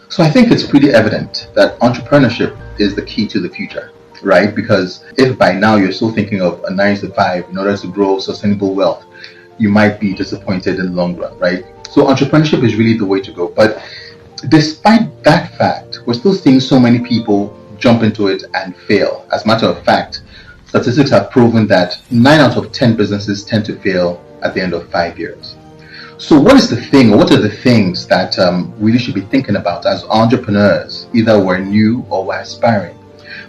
So I think it's pretty evident that entrepreneurship is the key to the future, right? Because if by now you're still thinking of a 9 to 5 in order to grow sustainable wealth, you might be disappointed in the long run, right? So entrepreneurship is really the way to go. But despite that fact, we're still seeing so many people jump into it and fail. As a matter of fact, statistics have proven that 9 out of 10 businesses tend to fail at the end of 5 years. So, what is the thing, or what are the things that we really should be thinking about as entrepreneurs, either we're new or we're aspiring?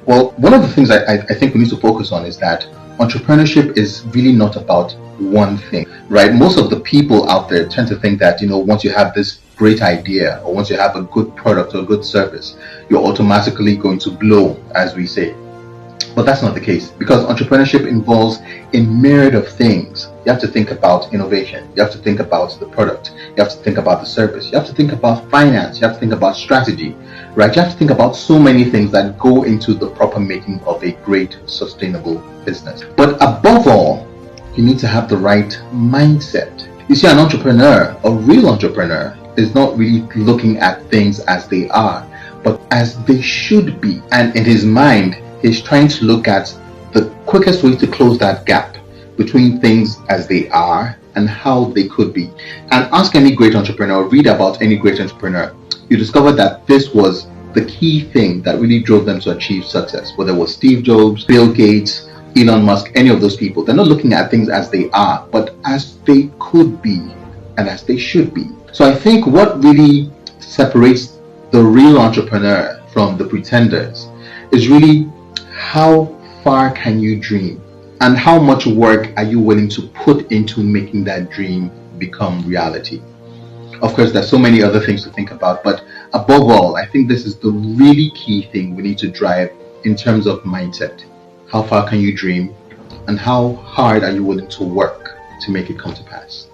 Well, one of the things I think we need to focus on is that entrepreneurship is really not about one thing, right? Most of the people out there tend to think that, once you have this great idea or once you have a good product or a good service, you're automatically going to blow, as we say. But that's not the case, because entrepreneurship involves a myriad of things. You have to think about innovation. You have to think about the product. You have to think about the service. You have to think about finance. You have to think about strategy, right? You have to think about so many things that go into the proper making of a great, sustainable business. But above all, you need to have the right mindset. You see, an entrepreneur, a real entrepreneur, is not really looking at things as they are, but as they should be. And in his mind, he's trying to look at the quickest way to close that gap between things as they are and how they could be. And ask any great entrepreneur, read about any great entrepreneur. You discover that this was the key thing that really drove them to achieve success. Whether it was Steve Jobs, Bill Gates, Elon Musk, any of those people, they're not looking at things as they are, but as they could be and as they should be. So I think what really separates the real entrepreneur from the pretenders is really how far can you dream and how much work are you willing to put into making that dream become reality. Of course, there's so many other things to think about, but above all, I think this is the really key thing we need to drive in terms of mindset. How far can you dream and how hard are you willing to work to make it come to pass?